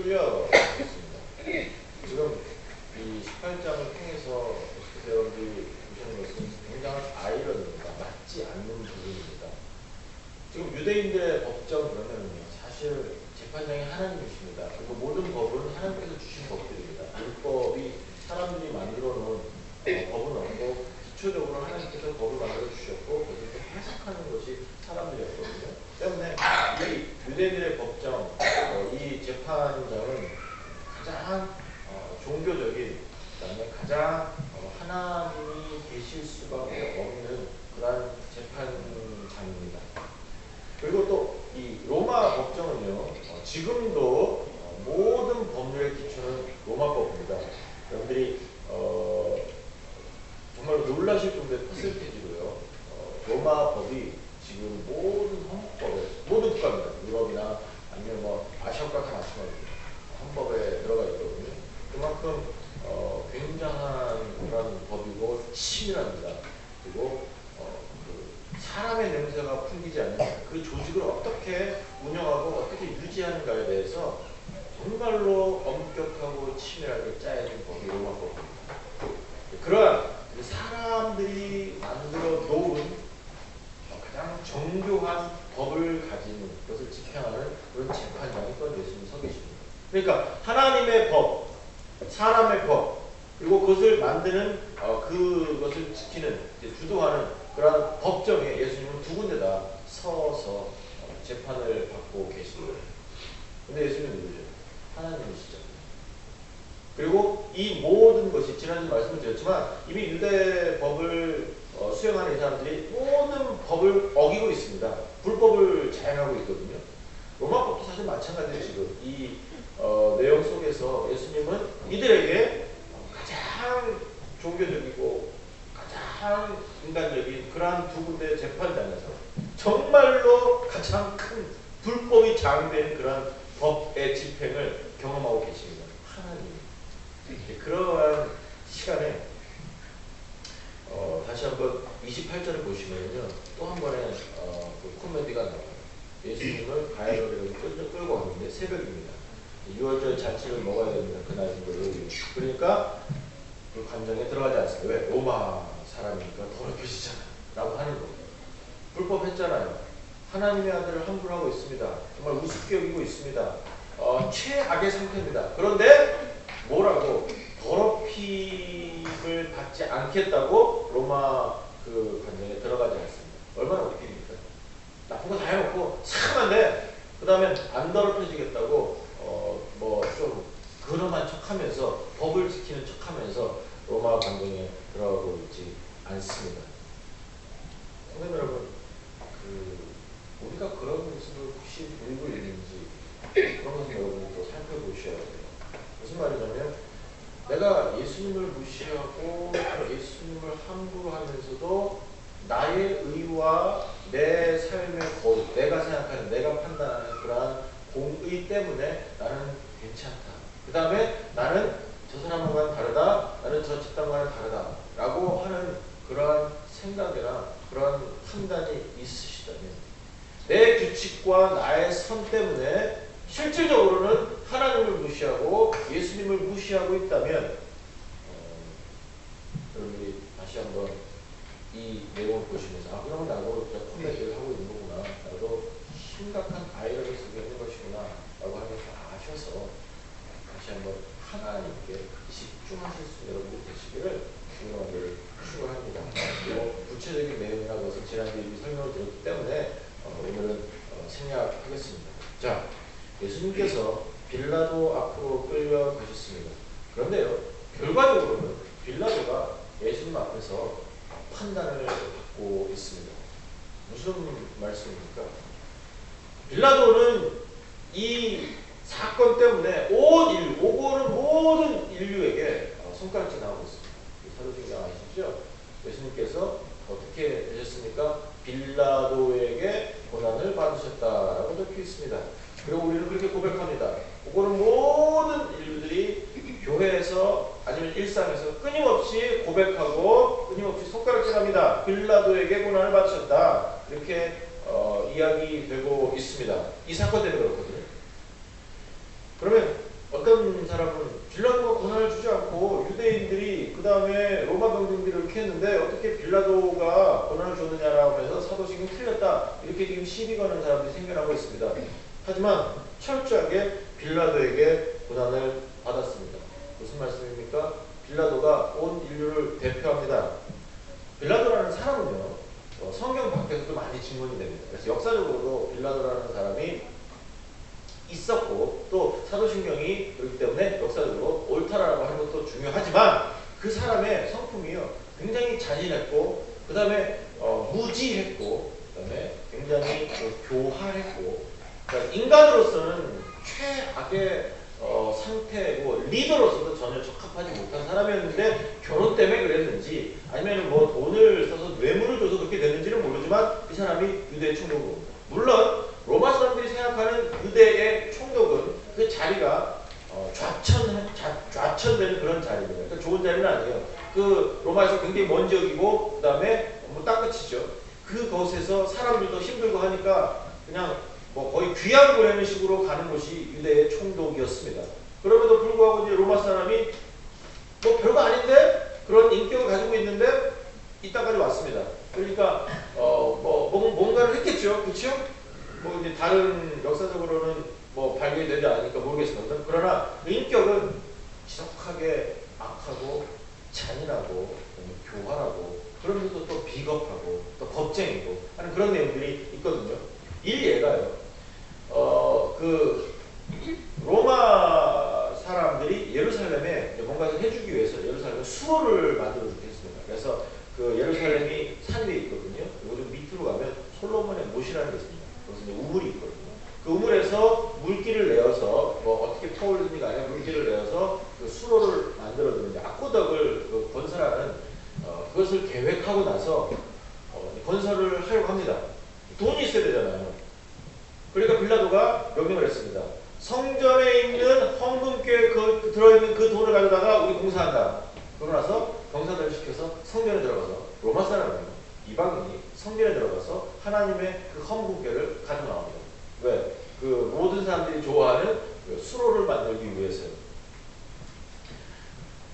끌려갔습니다. 지금 이 18장을 통해서 여러분들이 보시는 것은 굉장한 아이러니입니다. 맞지 않는 부분입니다. 지금 유대인들의 법정 그러면은요, 사실 재판장이 하나님이십니다. 그리고 모든 법은 하나님께서 주신 법들입니다. 율법이 사람들이 만들어 놓은 법은 없고 기초적으로 하나님께서 법을 만들어 주셨고 거기서 해석하는 것이 사람들이었거든요. 때문에 이 유대인들의 법정, 이 재판장은 가장 종교적인, 그다음에 가장 하나님이 계실 수밖에 없는 그러한 재판장입니다. 그리고 또 이 로마 법정은요, 지금도 모든 법률의 기초는 로마법입니다. 여러분들이 정말 놀라실 정도의 퍼센테이지로요, 로마 법이 지금 모든 헌법에, 모든 국가입니다. 유럽이나 아니면 뭐 아시아국가 다 마찬가지입니다. 헌법에 들어가 있거든요. 그만큼 굉장한 그런 법이고 치밀합니다. 그리고 사람의 냄새가 풍기지 않는 그 조직을 어떻게 운영하고 어떻게 유지하는가에 대해서 정말로 엄격하고 치밀하게 짜여진 법이 로마법입니다. 그러한 사람들이 만들어 놓은 가장 정교한 법을 가진 것을 집행하는 그런 재판장이 또 예수님 서 계십니다. 그러니까 하나님의 법, 사람의 법, 그리고 그것을 만드는 그것을 지키는, 주도하는 그러한 법정에 예수님은 두 군데다 서서 재판을 받고 계십니다. 근데 예수님은 누구죠? 하나님이시죠. 그리고 이 모든 것이 지난주 말씀을 드렸지만 이미 유대 법을 수행하는 이 사람들이 모든 법을 어기고 있습니다. 불법을 자행하고 있거든요. 로마법도 사실 마찬가지예요. 지금 이 내용 속에서 예수님은 이들에게 가장 종교적이고 가장 인간적인 그러한 두 군데 재판장에서 정말로 가장 큰 불법이 자행된 그러한 법의 집행을 경험하고 계십니다. 하나님. 그러한 시간에 다시 한번 28절을 보시면요, 또 한 번의 그 코미디가 나와요. 예수님을 가야로리로 끌고 왔는데 새벽입니다. 유월절 잔치를 먹어야 됩니다. 그날인 거예요. 그러니까 그 관정에 들어가지 않습니다. 왜? 로마 사람이니까 더럽혀지잖아 라고 하는 거예요. 불법했잖아요. 하나님의 아들을 함부로 하고 있습니다. 정말 우습게 여기고 있습니다. 최악의 상태입니다. 그런데 뭐라고? 더럽힘을 받지 않겠다고 로마 그 관정에 들어가지 않습니다. 얼마나 웃깁니까? 나쁜 거 다 해놓고 참한데 그 다음에 안 더럽혀지겠다고 뭐 좀 근엄한 척하면서 법을 지키는 척하면서 로마 관정에 들어가고 있지 않습니다. 선생님 여러분, 우리가 그런 모습을 혹시 보이고 있는지 그런 것을 여러분이 또 살펴보셔야 돼요. 무슨 말이냐면 내가 예수님을 무시하고 예수님을 함부로 하면서도 나의 의와 내 삶의 거룩, 내가 생각하는, 내가 판단하는 그러한 공의 때문에 나는 괜찮다. 그 다음에 나는 저 사람과는 다르다, 나는 저 집단과는 다르다 라고 하는 그러한 생각이나 그러한 판단이 있으시다면 내 규칙과 나의 선 때문에 실질적으로는 하나님을 무시하고 예수님을 무시하고 있다면 여러분들이 다시 한번 이 내용을 보시면서 그러면 나도 코미디를 하고 있는 거구나, 나도 심각한 아이러니 속에 있는 것이구나 라고 하면서 아셔서 다시 한번 하나님께 집중하실 수 있는 여러분들 되시기를 주님을 축원합니다. 그리고 구체적인 내용이나 것을 지난주에 이미 설명을 드렸기 때문에 오늘은 생략하겠습니다. 자, 예수님께서 빌라도 앞으로 끌려가셨습니다. 그런데요, 결과적으로는 빌라도가 예수님 앞에서 판단을 받고 있습니다. 무슨 말씀입니까? 빌라도는 이 사건 때문에 오고는 모든 인류에게 손가락질 나오고 있습니다. 사도행전 아시죠? 예수님께서 어떻게 되셨습니까? 빌라도에게 고난을 받으셨다라고 적혀 있습니다. 그리고 우리는 그렇게 고백합니다. 오고는 모든 인류들이 교회에서 아니면 일상에서 끊임없이 고백하고 끊임없이 손가락질합니다. 빌라도에게 고난을 받으셨다. 이렇게 이야기되고 있습니다. 이 사건 때문에 그렇거든요. 그러면 어떤 사람은 빌라도가 고난을 주지 않고 유대인들이 그 다음에 로마 병정들이 이렇게 했는데 어떻게 빌라도가 고난을 줬느냐라고 해서 사도신경이 틀렸다 이렇게 지금 시비 거는 사람들이 생겨나고 있습니다. 하지만 철저하게 빌라도에게 고난을 받았습니다. 무슨 말씀입니까? 빌라도가 온 인류를 대표합니다. 빌라도라는 사람은요 성경 밖에서도 많이 증언이 됩니다. 그래서 역사적으로도 빌라도라는 사람이 있었고 또 사도신경이 그렇기 때문에 역사적으로 옳다라고 하는 것도 중요하지만 그 사람의 성품이요 굉장히 잔인했고 그 다음에 무지했고 그 다음에 굉장히 교활했고 그러니까 인간으로서는 최악의 상태고 리더로서도 전혀 적합하지 못한 사람이었는데 결혼 때문에 그랬는지 아니면 뭐 돈을 써서 뇌물을 줘서 그렇게 됐는지는 모르지만 이 사람이 유대의 총독으로 물론 로마 사람들이 생각하는 유대의 총독은 그 자리가 좌천되는 그런 자리입니다. 그러니까 좋은 자리는 아니에요. 그 로마에서 굉장히 먼 지역이고 그 다음에 뭐 땅끝이죠. 그곳에서 사람들도 힘들고 하니까 그냥 뭐 거의 귀양 보내는 식으로 가는 곳이 유대의 총독이었습니다. 그럼에도 불구하고 이제 로마 사람이 뭐 별거 아닌데 그런 인격을 가지고 있는데 이따까지 왔습니다. 그러니까 뭔가를 했겠죠, 그렇죠? 뭐 이제 다른 역사적으로는 뭐 발견이 되지 않으니까 모르겠습니다. 그러나 그 인격은 지독하게 악하고 잔인하고 교활하고 그러면서도 또 비겁하고 또 겁쟁이고 하는 그런 내용들이 있거든요. 일예가요. 그 로마 사람들이 예루살렘에 뭔가를 해주기 위해서 예루살렘에 수로를 만들어주게 했습니다. 그래서 그 예루살렘이 산 위에 있거든요. 그리고 좀 밑으로 가면 솔로몬의 못이라는 게 있습니다. 그래서 이제 우물이 있거든요. 그 우물에서 물기를 내어서 뭐 어떻게 퍼올리는지가 아니라 물기를 내어서 그 수로를 만들어주는데 아코덕을 그 건설하는 그것을 계획하고 나서 건설을 하려고 합니다. 돈이 있어야 되잖아요. 그러니까 빌라도가 명령을 했습니다. 성전에 있는 헌금교에 들어있는 그 돈을 가져다가 우리 공사한다. 그러고 나서 병사들을 시켜서 성전에 들어가서 로마 사람이요 이방인이 성전에 들어가서 하나님의 그 헌금교를 가지고 나옵니다. 왜? 그 모든 사람들이 좋아하는 그 수로를 만들기 위해서요.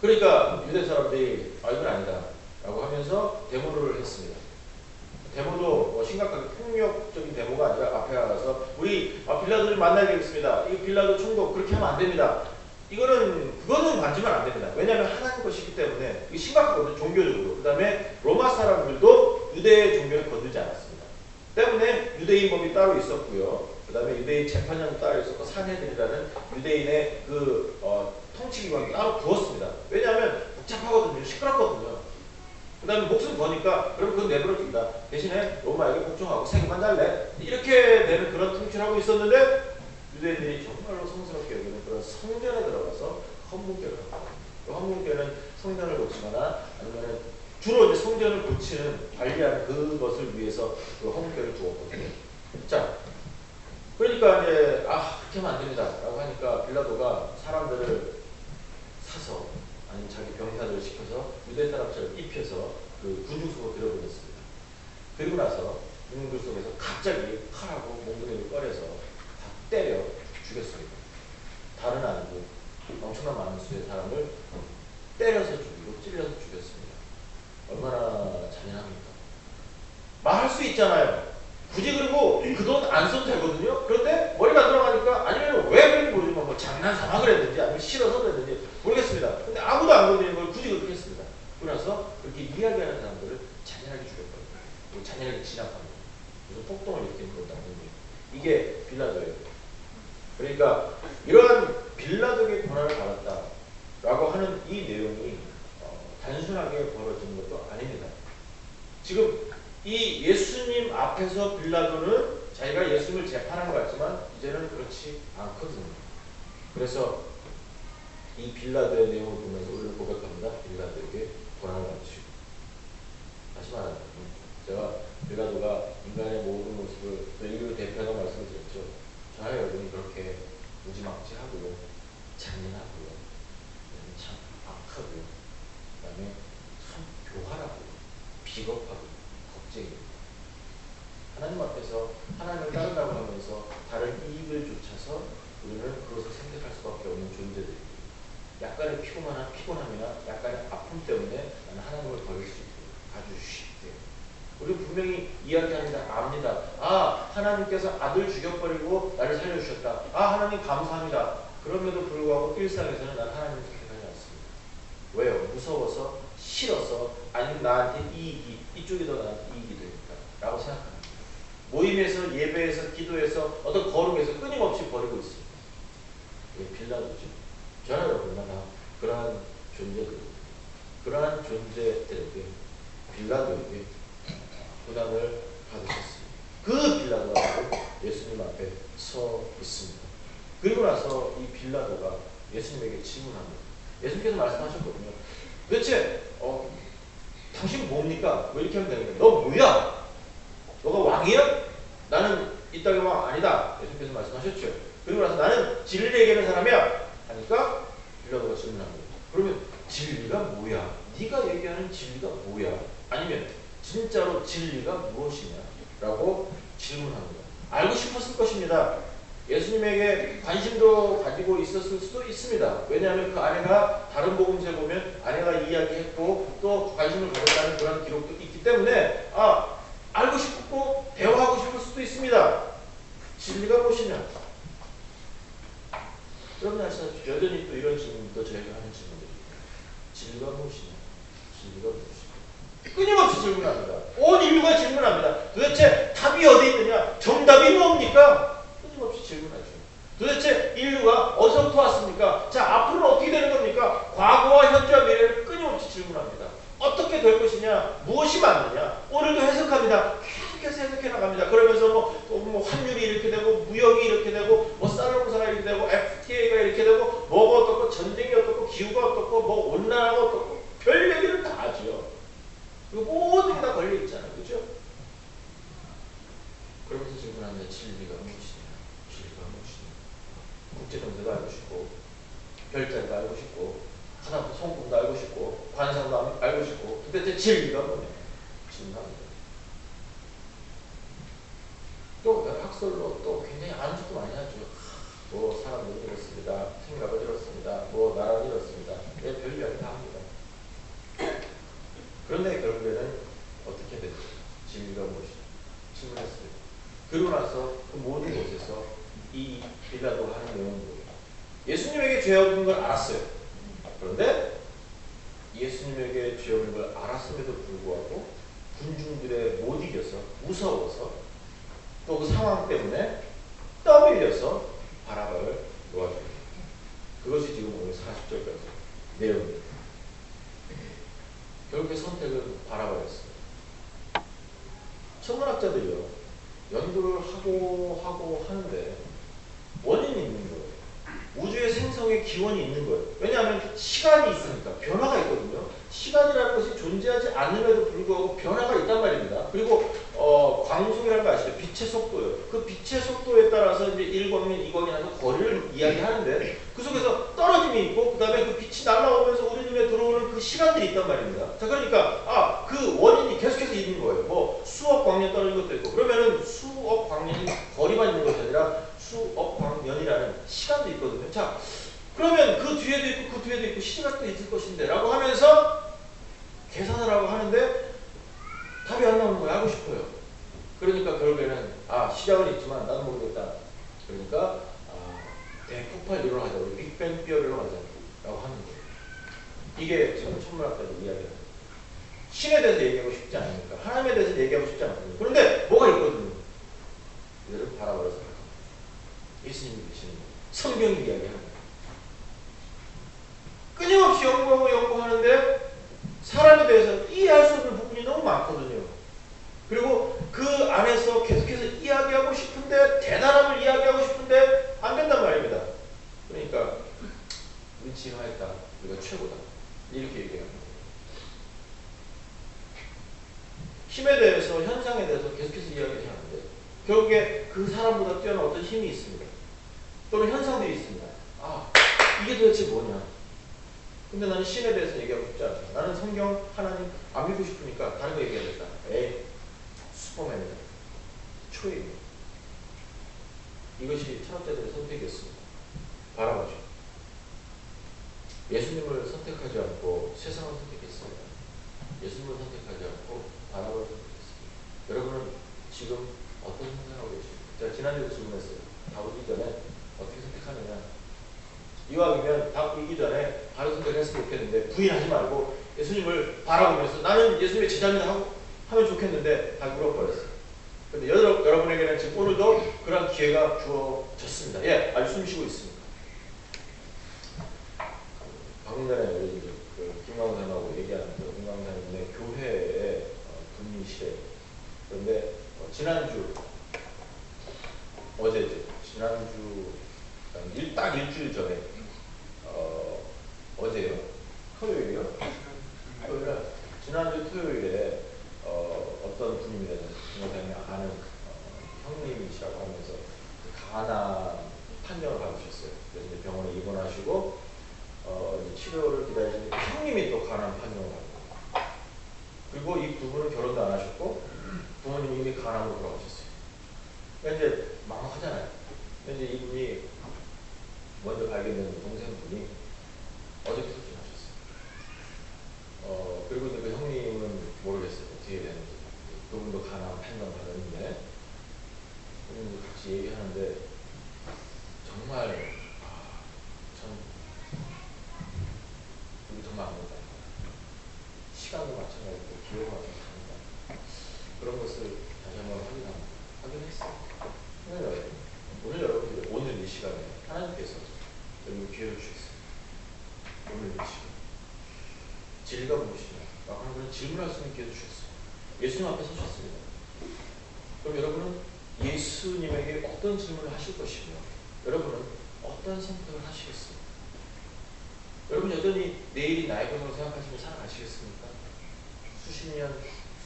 그러니까 유대 사람들이 이건 아니다 라고 하면서 데모를 했습니다. 데모도 뭐 심각하게 폭력적인 데모가 아니라 앞에 나가서 우리 빌라도를 만나야 되겠습니다. 이 빌라도 총독 그렇게 하면 안 됩니다. 그거는 만지면 안 됩니다. 왜냐하면 하나님 것이기 때문에 이게 심각하거든요. 종교적으로. 그 다음에 로마 사람들도 유대의 종교를 건들지 않았습니다. 때문에 유대인 법이 따로 있었고요. 그 다음에 유대인 재판장도 따로 있었고 산헤드린이라는 유대인의 그 통치기관이 따로 두었습니다. 왜냐하면 복잡하거든요. 시끄럽거든요. 그 다음에 목숨 거니까 그럼 그건 내버려둔다. 대신에 로마에게 복종하고 세금만 달래. 이렇게 되는 그런 통치를 하고 있었는데 유대인들이 정말로 성스럽게 여기는 그런 성전에 들어가서 헌금교를 하고 그 헌금교는 성전을 고치거나 아니면 주로 이제 성전을 고치는 관리하는 그것을 위해서 그 헌금교를 두었거든요. 자, 그러니까 이제 그렇게 하면 안 됩니다 라고 하니까 빌라도가 사람들을 사서 아니면 자기 병사들을 시켜서 유대 사람처럼 입혀서 그 군중 속으로 들여보냈습니다. 그리고 나서 군중들 속에서 갑자기 칼하고 몽둥이를 꺼내서 다 때려 죽였습니다. 다른 아니고 엄청난 많은 수의 사람을 때려서 죽이고 찔러서 죽였습니다. 얼마나 잔인합니까? 말할 수 있잖아요. 굳이 그리고 그 돈 안 써도 되거든요. 그런데 머리가 들어가니까 아니면 왜 그런지 모르지만 뭐 장난삼아 그랬는지 아니면 싫어서 그랬는지 모르겠습니다. 근데 아무도 안 건드리는 걸 굳이 그렇게 했습니다. 그러나서 그렇게 이야기하는 사람들을 잔인하게 죽였거든요. 그리고 잔인하게 진압합니다. 그래서 폭동을 일으키는 것도 아닌데 이게 빌라도예요. 그러니까 이러한 빌라도에게 고난을 받았다라고 하는 이 내용이 단순하게 벌어지는 것도 아닙니다. 지금 이 예수님 앞에서 빌라도는 자기가 예수님을 재판한 것 같지만 이제는 그렇지 않거든요. 그래서 이 빌라도의 내용을 보면서 우리는 고백합니다. 빌라도에게 고난을 받으시고 다시 말하면 제가 빌라도가 인간의 모든 모습을 인류를 대표하는 말씀을 드렸죠. 저와 여러분이 그렇게 무지막지하고요. 잔인하고요. 참 악하고요. 그 다음에 참 교활하고요. 비겁하고요. 겁쟁이입니다. 하나님 앞에서 하나님을 따른다고 하면서 다른 이익을 쫓아서 우리는 그것을 선택할 수밖에 없는 존재들이 약간의 피곤함이나 약간의 아픔 때문에 나는 하나님을 버릴 수 있고 아주 쉽게 우리 분명히 이야기합니다. 압니다. 아 하나님께서 아들 죽여버리고 나를 살려주셨다. 아 하나님 감사합니다. 그럼에도 불구하고 일상에서는 난 하나님을 택하지 않습니다. 왜요? 무서워서 싫어서 아니면 나한테 이익이 이쪽이 더 나한테 이익이 되니까 라고 생각합니다. 모임에서 예배에서 기도에서 어떤 거룩에서 끊임없이 버리고 있습니다. 이게 빌라도죠. 저는 여러분과 다 그러한 그러한 존재들에게 빌라도에게 부담을 받으셨습니다. 그 빌라도가 예수님 앞에 서 있습니다. 그리고 나서 이 빌라도가 예수님에게 질문합니다. 예수님께서 말씀하셨거든요. 도대체 당신 뭡니까? 왜 이렇게 하면 되는 거야? 너 뭐야? 너가 왕이야? 나는 이 땅의 왕 아니다. 예수님께서 말씀하셨죠. 그리고 나서 나는 진리를 얘기하는 사람이야. 하니까 빌라도가 질문합니다. 그러면 진리가 뭐야? 네가 얘기하는 진리가 뭐야? 아니면 진짜로 진리가 무엇이냐? 라고 질문합니다. 알고 싶었을 것입니다. 예수님에게 관심도 가지고 있었을 수도 있습니다. 왜냐하면 그 아내가 다른 복음서에 보면 아내가 이야기했고 또 관심을 가졌다는 그런 기록도 있기 때문에 알고 싶고 대화하고 싶을 수도 있습니다. 진리가 무엇이냐? 여러분 아시다시피 여전히 또 이런 질문도 저희가 하는 질문들입니다. 진리가 무엇이냐? 진리가 무엇이냐? 끊임없이 질문합니다. 온 인류가 질문합니다. 도대체 답이 어디 있느냐? 정답이 뭡니까? 끊임없이 질문하죠. 도대체 인류가 어디서부터 왔습니까? 자, 앞으로는 어떻게 되는 겁니까? 과거와 현재와 미래를 끊임없이 질문합니다. 어떻게 될 것이냐? 무엇이 맞느냐? 오늘도 해석합니다. 계속해서 해석해 나갑니다. 그러면서 뭐 환율이 이렇게 되고 무역이 이렇게 되고 뭐 쌀농사가 이렇게 되고 FTA가 이렇게 되고 뭐가 어떻고 전쟁이 어떻고 기후가 어떻고 뭐 온난화가 어떻고 별 얘기를 다 하죠. 그리고 모든 게 다 걸려 있잖아요. 그죠? 그러면서 질문합니다. 진리가 무엇이냐? 진리가 무엇이냐? 국제정세도 알고 싶고 별자리도 알고 싶고 하나님의 성품도 알고 싶고 관상도 알고 싶고 도대체 진리가 뭐냐? 질문합니다. 또 학설로 또 굉장히 아는 것도 많이 하죠. 뭐 사람들은 이렇습니다. 생각은 이렇습니다. 뭐 나라는 이렇습니다. 별 이야기 다 합니다. 그런데 결국에는 어떻게 되죠? 진리가 무엇이냐? 질문했습니다. 그리고 나서 그 모든 곳에서 이 빌라도가 하는 내용은 뭐예요? 예수님에게 죄 없는 걸 알았어요. 그런데 예수님에게 죄 없는 걸 알았음에도 불구하고 군중들에 못 이겨서 무서워서 또 그 상황 때문에 떠밀려서 바라바를 놓아줍니다. 그것이 지금 오늘 40절까지 내용입니다. 결국에 선택은 바라바였습니다. 천문학자들이요, 연구를 하고 하는데 원인이 있는 거예요. 우주의 생성의 기원이 있는 거예요. 왜냐하면 시간이 있으니까 변화가 있거든요. 시간이라는 것이 존재하지 않음에도 불구하고 변화가 있단 말입니다. 그리고 광속이라는 거 아시죠? 빛의 속도요. 그 빛의 속도에 따라서 이제 1광년, 2광년하고 거리를 이야기하는데 그 속에서 떨어짐이 있고 그 다음에 그 빛이 날아오면서 우리 눈에 들어오는 그 시간들이 있단 말입니다. 자, 그러니까 그 원인이 계속해서 있는 거예요. 뭐 수억 광년 떨어진 것도 있고 그러면은 수억 광년이 거리만 있는 것이 아니라 수억 광년이라는 시간도 있거든요. 자, 그러면 그 뒤에도 있고 그 뒤에도 있고 시간 또 있을 것인데 라고 하면서 계산을 하고 하는데 답이 안 나오는 거예요. 알고 싶어요. 그러니까 결국에는 시작은 있지만 나도 모르겠다. 그러니까 대폭발 이론을 하자. 우리 빅뱅 뼈리로 하자. 라고 하는 거예요. 이게 지금 천문학자들 이야기합니다. 신에 대해서 얘기하고 싶지 않으니까 하나님에 대해서 얘기하고 싶지 않거든요. 그런데 뭐가 있거든요. 이들은 바라보라 생각합니다. 예수님이 계시는 거예요. 성경이 이야기하는 거예요. 끊임없이 연구하는데 사람에 대해서 이해할 수 없는 부분이 너무 많거든요. 그리고 그 안에서 계속해서 이야기하고 싶은데 대단함을 이야기하고 싶은데 안 된단 말입니다. 그러니까 우리 진화했다. 우리가 최고다. 이렇게 얘기합니다. 힘에 대해서 현상에 대해서 계속해서 이야기를 하는데 결국에 그 사람보다 뛰어난 어떤 힘이 있습니다. 또는 현상들이 있습니다. 이게 도대체 뭐냐? 근데 나는 신에 대해서 얘기하고 싶지 않다. 나는 성경 하나님 안 믿고 싶으니까 다른 거 얘기하겠다. 슈퍼맨이다. 초입니다. 이것이 철학자들의 선택이었습니다. 바라보죠. 이왕이면 바꾸기 전에 바로 선택했으면 좋겠는데 부인하지 말고 예수님을 바라보면서 나는 예수님의 제자입니다 하고 하면 좋겠는데 다 물어버렸어요. 근데 여러분에게는 지금 오늘도 그런 기회가 주어졌습니다. 예, 아주 숨쉬고 있습니다. 방금 전에 우리 그 김광산하고 얘기하면서 김광산님의 교회의 분이시래요. 그런데 지난주 어제죠. 지난주 딱 일주일 전에 어제요? 토요일이요? 토요일 지난주 토요일에 어떤 분입니다. 김광산님이 아는 형님이시라고 하면서 가난 판정을 받으셨어요. 그래서 이제 병원에 입원하시고 이제 치료를 기다리시는데 형님이 또 가난 판정을 받고 그리고 이 두 분은 결혼도 안 하셨고 부모님이 이미 가난으로 돌아가셨어요. 그러니까 이제 막막하잖아요. 이제 이분이 먼저 발견된 동생분이 어저께 소진하셨어요. 그리고 이제 그 형님은 모르겠어요. 어떻게 되는지. 그분도 가난 판정 받았는데 같이 얘기하는데 정말 참 우리 정말 안 된다. 시간도 마찬가지고 기회도 마찬가지입니다. 그런 것을 다시 한번 확인했어요. 오늘 여러분들이 오늘 이 시간에 하나님께서 여러분 기회를 주셨어요. 오늘 이 시간 진리가 무엇이냐? 라고 하는 질문할 수 있는 기회를 주셨어요. 예수님 앞에 서셨습니다. 그럼 여러분은 예수님에게 어떤 질문을 하실 것이며 여러분은 어떤 선택을 하시겠습니까? 여러분 여전히 내일이 나의 것으로 생각하시며 살아가시겠습니까? 수십 년,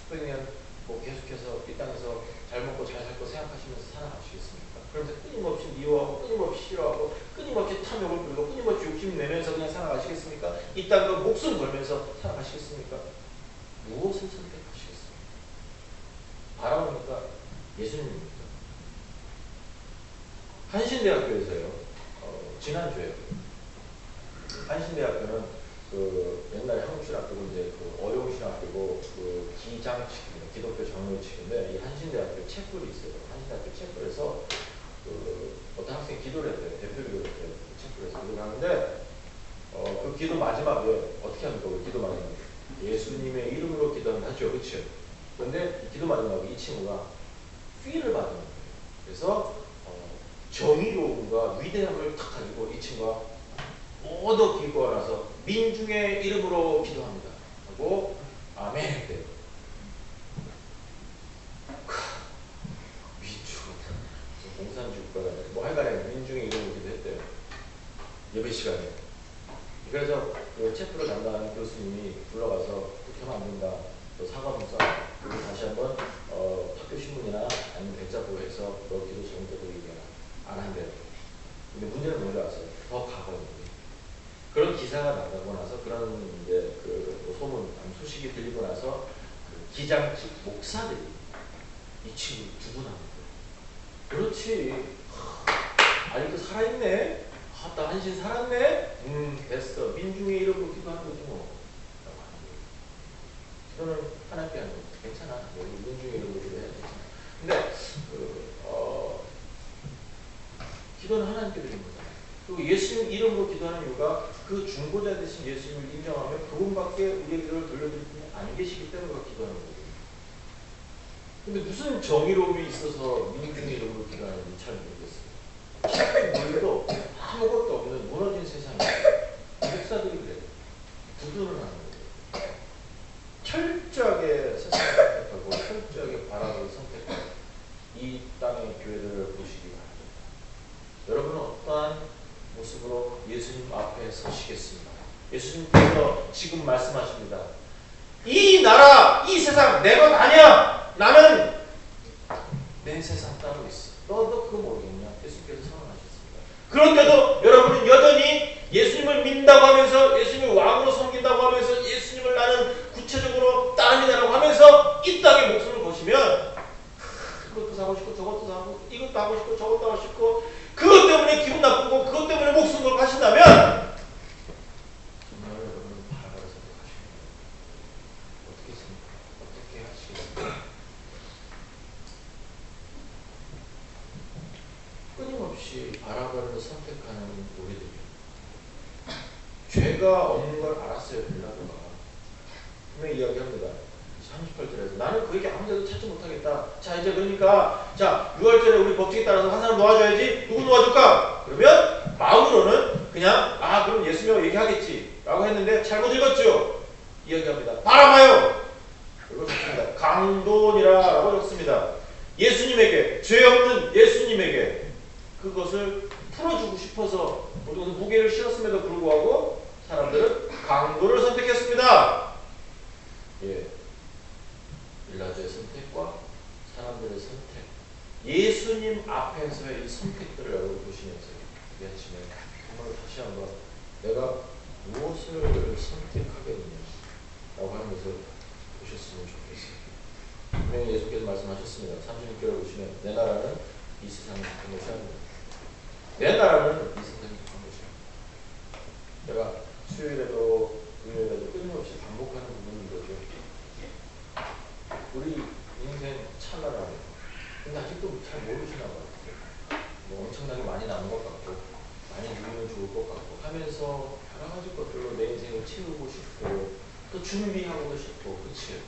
수백 년 뭐 계속해서 이 땅에서 잘 먹고 잘 살 거 생각하시면서 살아가시겠습니까? 그러면서 끊임없이 미워하고 끊임없이 싫어하고 끊임없이 탐욕을 부리고 끊임없이 욕심 내면서 그냥 살아가시겠습니까? 이 땅과 목숨 걸면서 살아가시겠습니까? 무엇을 선택하시겠습니까? 바라보니까 예수님입니다. 한신대학교에서요. 지난주에 한신대학교는 그 옛날에 한국신학교고 이제 그 어용신학교고 그 기장측입니다. 기독교 정교 측인데 이 한신대학교 책불이 있어요. 한신대학교 책불에서 그 어떤 학생이 기도를 했대요. 대표 기도를 했대요. 책불에서 기도를 하는데 그 기도 마지막에 어떻게 합니까? 그 기도 마지막에 예수님의 이름으로 기도하면 하죠. 그렇죠? 그런데 기도 마지막에 이 친구가 피를 받은 거예요. 그래서 정의로움과 위대함을 탁 가지고 이 친구가 모두 기도하고 나서 민중의 이름으로 기도합니다. 하고 아멘 했대요. 미치겠다. 공산주의국가가 뭐 하여간에 민중의 이름으로 기도했대요. 예배 시간에. 그래서 그 체프를 담당하는 교수님이 불러가서 그렇게 하면 안 된다. 또 사과문서 그리고 다시 한번 학교 신문이나 아니면 백자부에서 너 기도 잘못되고 얘기해라. 안 한대요. 근데 문제는 뭔지 아세요? 더 과거입니다. 그런 기사가 나가고 나서 그런 이제 그 소문, 소식이 들리고 나서 그 기장 측 목사들이 이 친구 두분합니다. 그렇지. 아직도 살아있네. 나 한신 살았네. 됐어. 민중의 이름으로 기도하는 거지 뭐. 라고 하는 거예요. 기도는 하나님께 하는 거 괜찮아. 민중의 이름으로 기도해야 괜찮아. 근데 기도는 하나님께 드리는 거잖아요. 그리고 예수님 이름으로 기도하는 이유가 그 중보자 되신 예수님을 인정하며 그분밖에 우리의 기도를 돌려드릴 분이 안 계시기 때문에 기도하는 거거든요. 근데 무슨 정의로움이 있어서 민중의 이름으로 기도하는지 잘 모르겠어요. 물도 아무것도 없는 무너진 세상이에요. 목사들이 그래요. 부도를 하는 거예요. 철저하게 세상을 선택하고 철저하게 바라보고 선택하고 이 땅의 교회들을 보시기 바랍니다. 여러분은 어떠한 모습으로 예수님 앞에 서시겠습니다. 예수님께서 지금 말씀하십니다. 이 나라, 이 세상 내 것 아니야. 나는 내 세상 따로 있어. 너 그거 모르겠냐? 예수님께서 선언하셨습니다. 그런데도 여러분은 여전히 예수님을 믿는다고 하면서 예수님을 왕으로 섬긴다고 하면서 예수님을 나는 구체적으로 따릅니다라고 하면서 이 땅에 목숨을 거시면 그것도 사고 싶고 저것도 사고 이것도 하고 싶고 저것도 하고 싶고 그것 때문에 기분 나쁘고 그것 때문에 목숨 걸고 하신다면 정말 여러분은 바라바라 선택하시는 거예요. 어떻게 했습니까? 어떻게 하시겠습니까? 끊임없이 바라바라를 선택하는 우리들이 죄가 없는 걸 알았어요. 빌라도가. 분명히 이야기합니다. 38절에서 나는 그에게 아무 데도 찾지 못하겠다. 자, 이제 그러니까 자 6월절에 우리 법칙에 따라서 한 사람 놓아줘야지. 누구 놓아줄까? 그러면 마음으로는 그냥 그럼 예수님하고 얘기하겠지 라고 했는데 잘못 읽었죠. 이야기합니다. 바라봐요. 읽었습니다. 강도니라라고 읽습니다. 예수님에게, 죄 없는 예수님에게 그것을 풀어주고 싶어서 무게를 실었음에도 불구하고 사람들은 강도를 선택했습니다. 예, 빌라도의 선택과 사람들의 선택, 예수님 앞에서의 이 선택들을 여러분 보시면서 이 아침에 정말 다시 한번 내가 무엇을 선택하겠느냐 라고 하는 것을 보셨으면 좋겠어요. 분명히 예수께서 말씀하셨습니다. 36절을 보시면 내 나라는 이 세상에 속한 것이 아닙니다. 내 나라는 이 세상에 속한 것이 아닙니다. 내가 수요일에도 금요일에도 끊임없이 반복하는 부분이 이거죠. 우리 인생 찰나라는 근데 아직도 잘 모르시나 봐요. 뭐 엄청나게 많이 남은 것 같고 많이 누리면 좋을 것 같고 하면서 여러 가지 것들로 내 인생을 채우고 싶고 또 준비하고도 싶고 그치요.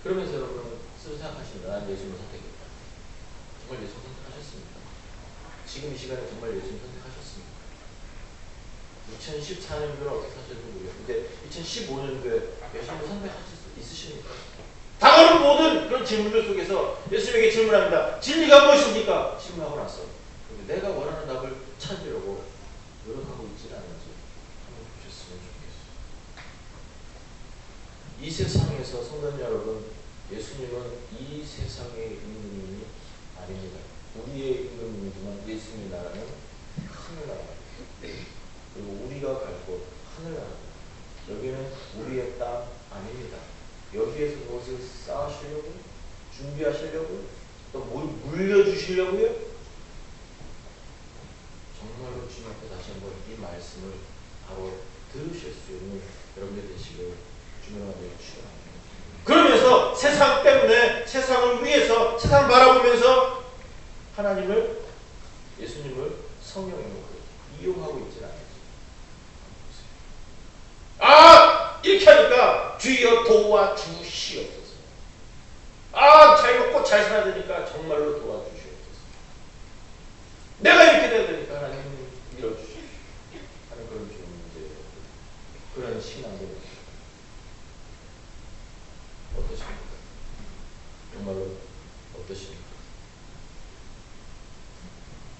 그러면서 여러분 스스로 생각하십니다. 난 예수님을 선택했다. 정말 예수님 선택하셨습니까? 지금 이 시간에 정말 예수님 선택하셨습니까? 2014년도에 어떻게 사셨는지 모르겠어요. 근데 2015년도에 예수님을 선택하실 수 있으십니까? 다가오는 모든 그런 질문들 속에서 예수님에게 질문합니다. 진리가 무엇입니까? 질문하고 나서 근데 내가 원하는 답을 찾으려고 노력하고 있지는 않은지 한번 보셨으면 좋겠어요. 이 세상에서 성도 여러분, 예수님은 이 세상의 임금님이 아닙니다. 우리의 임금님이지만 예수님의 나라는 하늘나라입니다. 그리고 우리가 갈 곳 하늘나라입니다. 여기는 우리의 땅 아닙니다. 여기에서 무엇을 쌓으시려고요? 준비하시려고요? 또 물려주시려고요? 정말로 주님 앞에 다시 한번 이 말씀을 바로 들으실 수 있는 여러분들 되시길 주님을 주시옵소서. 그러면서 세상 때문에 세상을 위해서 세상을 바라보면서 하나님을 예수님을 성령으로 이용하고 있지는 않아요. 이렇게 하니까 주여 도와주시옵소서. 잘 먹고 잘 살아야 되니까 정말로 도와주시옵소서. 내가 이렇게 돼야 되니까 하나님 밀어주시옵소서 하는 그런 문제, 그런 신앙들 어떠십니까? 정말로 어떠십니까?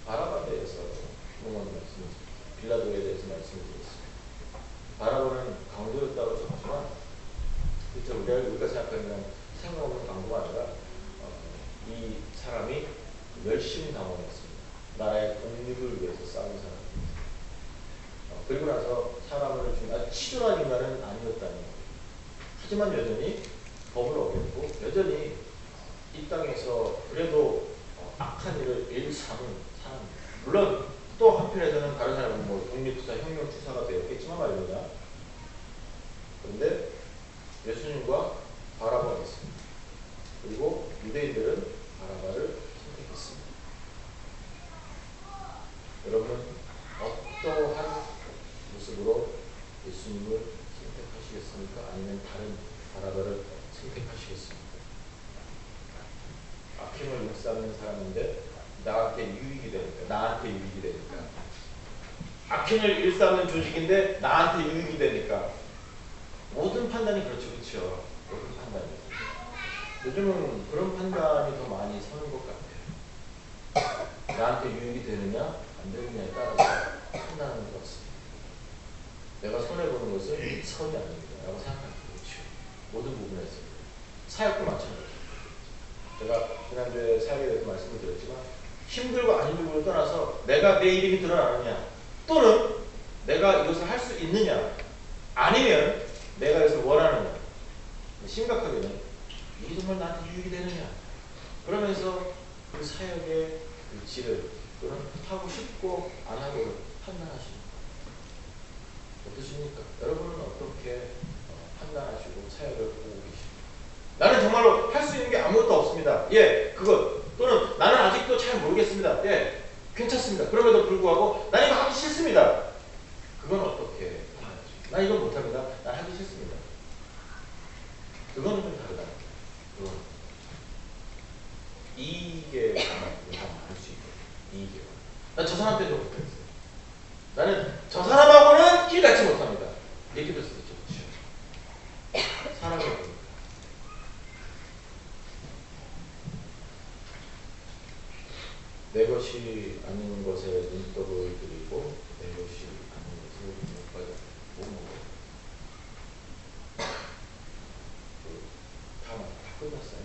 바라바에 대해서 그동안 빌라도에 대해서 말씀드렸습니다. 바라바는 강도였다고 적지만 그렇죠. 우리가 생각하는 생각없는 강도가 아니라 이 사람이 열심히 당원했습니다. 나라의 독립을 위해서 싸운 사람입니다. 그리고 나서 사람을 아주 치졸한 인간은 아니었다는 거예요. 하지만 여전히 법을 어겼고 여전히 이 땅에서 그래도 악한 일을 일삼은 사람입니다. 물론 또 한편에서는 다른 사람은 독립투사, 혁명투사가 되었겠지만 말입니다. 그런데 예수님과 바라바가 있습니다. 그리고 유대인들은 바라바를 선택했습니다. 여러분은 어떠한 모습으로 예수님을 선택하시겠습니까? 아니면 다른 바라바를 선택하시겠습니까? 악행을 일삼는 사람인데 나한테 유익이 되니까 악행을 일삼는 조직인데 나한테 유익이 되니까 모든 판단이 그렇죠. 모든 판단이 요즘은 그런 판단이 더 많이 서는 것 같아요. 나한테 유익이 되느냐 안 되느냐에 따라서 판단하는 것 같습니다. 내가 손해보는 것은 선이 아닙니다 라고 생각합니다. 그렇죠. 모든 부분에서 사역도 마찬가지입니다. 제가 지난주에 사역에 대해서 말씀을 드렸지만 힘들고 안 힘들고를 떠나서 내가 내 이름이 드러나느냐 또는 내가 이것을 할 수 있느냐 아니면 내가 이것을 원하느냐 심각하게는 이게 정말 나한테 유익이 되느냐 그러면서 그 사역의 그 질을 또는 하고 싶고 안 하고를 판단하십니까? 어떠십니까? 여러분은 어떻게 판단하시고 사역을 보고 계십니까? 나는 정말로 할 수 있는 게 아무것도 없습니다. 그것 또는 나는 아직도 잘 모르겠습니다. 괜찮습니다. 그럼에도 불구하고 난 이거 하기 싫습니다. 그건 어떻게 하나요? 난 이건 못합니다. 난 하기 싫습니다. 그거는 좀 다르다. 그건 이익에 관한 우리가 말할 수 있고 이익에 관한. 난 저 사람 때문에 못했어요. 나는 저 사람하고는 길 같지 못합니다. 얘기도 했었죠. 사람이 보니까. 내 것이 아닌 것에 눈독을 들이고 내 것이 아닌 것을 못 받아 못 먹어. 다 끝났어요.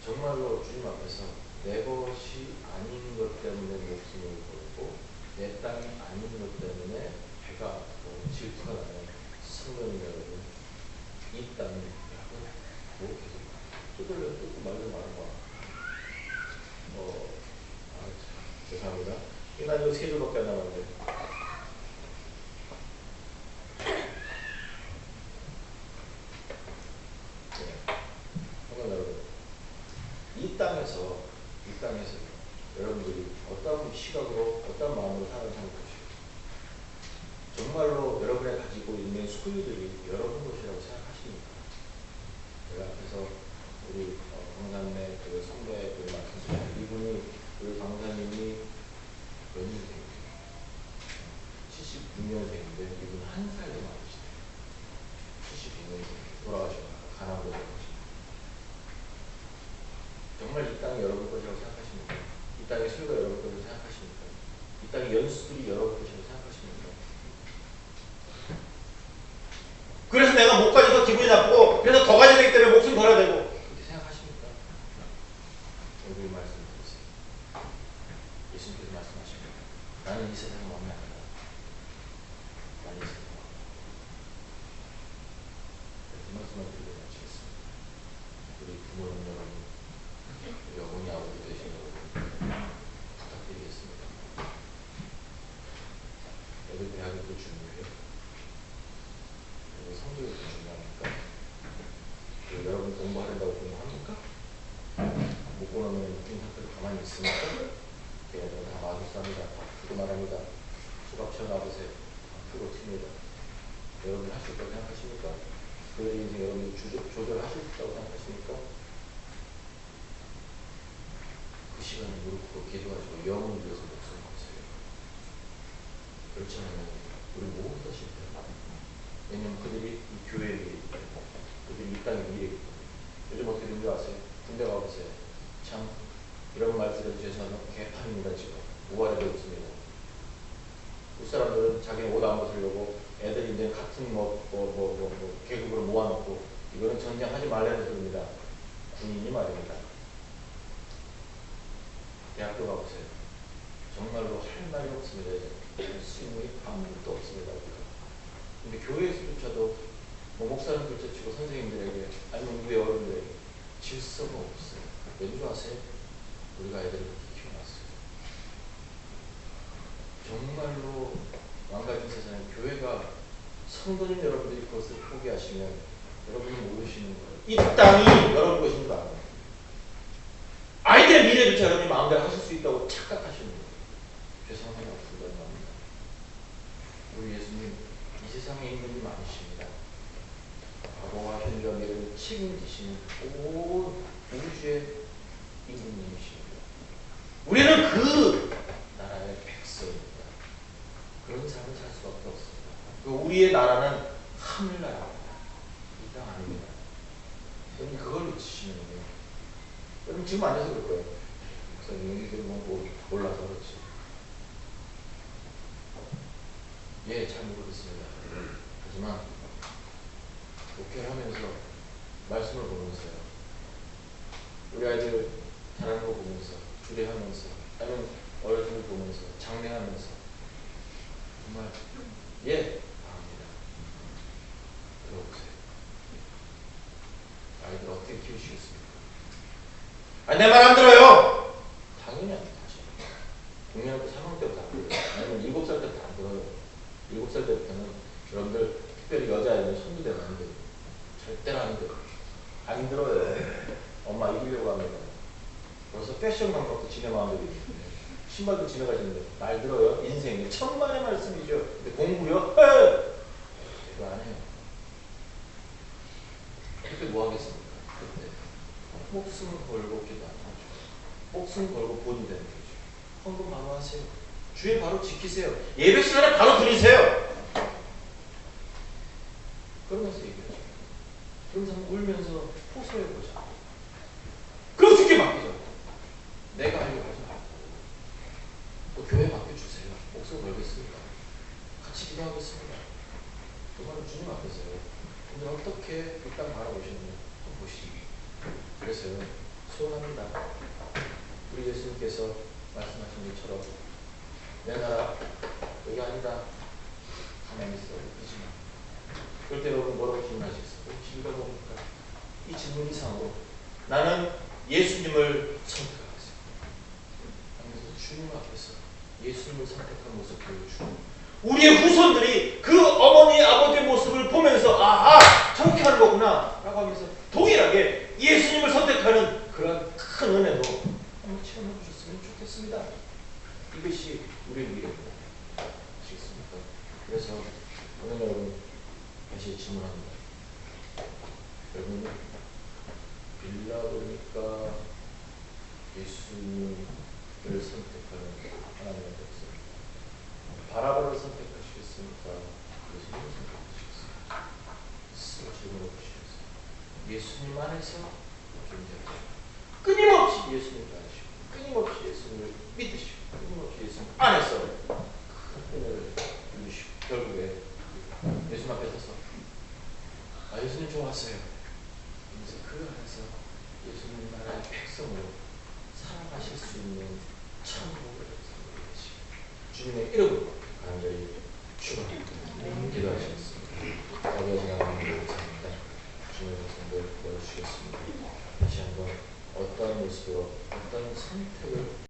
정말로 주님 앞에서 내 것이 아닌 것 때문에 목숨을 걸고 내 땅이 아닌 것 때문에 배가 아프고 질투가 나는 성도님 여러분, 이 땅이라고 뭐 계속 두들려 뜯고 말도 말고 죄송합니다. 난 이거 세 줄밖에 안 남았는데. 여러분, 이 땅에서 여러분들이 어떤 시각으로, 어떤 마음으로 살아가는 것이고, 정말로 여러분이 가지고 있는 소유들이 여러분 것이라고 생각하십니까? 제가 앞에서 우리 강사님의 그 선배 그 말씀드렸는데, 이분이 우리 강사님이 몇 년생이에요? 76년생인데 이분 한 살도 많으시대요. 76년생 돌아가시고 가나보다 돌아가시고. 정말 이 땅이 여러분 것이라고 생각하십니까? 이 땅의 소유가 여러분 것이라고 생각하십니까? 이 땅의 연수들이 여러분 것이라고 생각하십니까? 그래서 내가 못 가져서 기분이 나쁘고 그래서 더 가져야 되기 때문에 목숨 걸어야 되고 그렇게 생각하십니까? 여기 말씀드렸어요. 예수님께서 말씀하십니다. 나는 이 세상에 마음에 안 들어. 나는 이 세상에 마음에 안 들어. 이 말씀을 드리고 마치겠습니다. 우리 부모님 여러분, 우리 어머니 아버지 되신 여러분 부탁드리겠습니다. 애들 대학이 또 중요해요. 그리고 성적이 더 중요합니까? 그리고 여러분 공부하려고 공부합니까? 못 보면 웃긴 상태로 가만히 있습니까? 걔네들은 다 마술사입니다. 아프고 말합니다. 수박 쳐놔보세요. 아프고 튑니다. 여러분 할 수 있다고 생각하십니까? 그의 인생 여러분이 조절하실 수 있다고 생각하십니까? 그 시간에 무릎 꿇고 기도하시고 영혼을 위해서 목숨을 거세요. 그렇지 않으면 우리 모두 다 실패합니다. 왜냐면 그들이 이 교회의 미래이기 때문에, 그들이 이 땅의 미래이기 때문에. 요즘 어떻게 된지 아세요? 군대 가보세요. 참 이런 말씀을 주셔서 개판입니다. 지금 우아래도 없습니다. 그 사람들은 자기 옷 안 벗으려고 애들이 이제 같은 계급으로 모아놓고 이거는 전쟁하지 말라는 소리입니다. 군인이 말입니다. 대학교 가보세요. 정말로 할 말이 없습니다. 할 수 있는 게 아무것도 없습니다. 근데 교회에서조차도 목사님 둘째치고 선생님들에게 아니면 우리 어른들에게 질서가 없어요. 왠지 아세요? 우리가 애들을 그렇게 키워놨어요. 정말로 망가진 세상에 교회가 성도님 여러분들이 그것을 포기하시면 여러분이 모르시는 거예요. 이 땅이 여러분 것인 줄 알아요. 아이들의 미래조차 여러분이 마음대로 하실 수 있다고 착각하시는 거예요. 죄송합니다. 불가능합니다. 우리 예수님 이 세상에 있는 분 많으십니다. 과거와 현재와 미래를 책임지시는 온 우주의 임금님이십니다. 우리는 그 나라의 백성입니다. 그런 삶을 살 수밖에 없습니다. 우리의 나라는 하늘나라입니다. 이 땅 아닙니다. 여러분 그걸 놓치시는 거예요. 여러분 지금 앉아서 그럴 거예요. 목사님들이 뭐 몰라서 그렇지. 예, 잘 모르겠습니다. 하지만 목회를 하면서 말씀을 보면서요. 우리 아이들 잘하는 거 보면서 주례하면서 아니면 어른들 보면서 장례하면서 정말 예, 바랍니다. 들어보세요. 아이들 어떻게 키우시겠습니까? 아, 내 말 안 들어요. 당연히 안 하죠. 중요한 3학 때부터 안 들어요. 아니면 7살 때부터 안 들어요. 7살 때부터는 여러분들 특별히 여자아이는 손도 대면 안 돼요. 절대로 안 돼요. 안 들어요. 엄마 이기려고 합니다. 그래서 패션 신발도 지나가시는데 말 들어요? 인생에 천만의 말씀이죠. 근데 공부요? 제가 안 해요. 그때 뭐 하겠습니까? 그때 목숨 걸고 기도 안 하죠. 목숨 걸고 본이 되는 거죠. 헌금 바로 하세요. 주일 바로 지키세요. 예배 시간에 바로 드리세요. 그러면서 얘기하죠. 그러면서 울면서 호소해보자. 그럼 주께 맡기죠. 내가 하려고 하지 말고 또 교회 맡겨주세요. 목숨 걸겠습니다. 같이 기도하겠습니다. 그거는 주님 앞에서요. 오늘 어떻게 이 땅 바라보시는지 좀 보시기. 그래서요. 소원합니다. 우리 예수님께서 말씀하신 것처럼 내 나라 여기 아니다. 가만히 있어. 잊지 마. 그럴 때 여러분 뭐라고 질문하시겠어요? 지금 뭡니까? 이 질문 이상으로 나는 예수님을 선택하겠습니다. 하면서 주님 앞에서 예수님을 선택한 모습 보여주고 우리의 후손들이 그 어머니 아버지의 모습을 보면서 아하 저렇게 하는 거구나 라고 하면서 동일하게 예수님을 선택하는 그런 큰 은혜도 한번 체험해 보셨으면 좋겠습니다. 이것이 우리의 미래입니다. 아시겠습니까? 그래서 오늘 여러분 다시 질문합니다. 여러분 빌라도니까 예수님을 선택하는 하나님의 백성 바라바를 선택하시겠습니까? 예수님을 선택하시겠습니까? 스스로 질문해 보시겠어요. 예수님 안에서 존재하시고 끊임없이 예수님을 아시고 끊임없이 예수님을 믿으시고 끊임없이 예수님 안에서 큰 은혜를 누리시고 결국에 예수님 앞에 서서 예수님 좋았어요. 그래서 그 안에서 예수님 나라의 백성으로 살아가실 수 있는 천국을 선물하시고 주님의 이름으로 간절히 축원합니다. 기도하시겠습니다. 아버지 하나님 감사합니다. 주님의 백성들 도와주시겠습니다. 다시 한번 어떠한 모습으로 어떤 선택을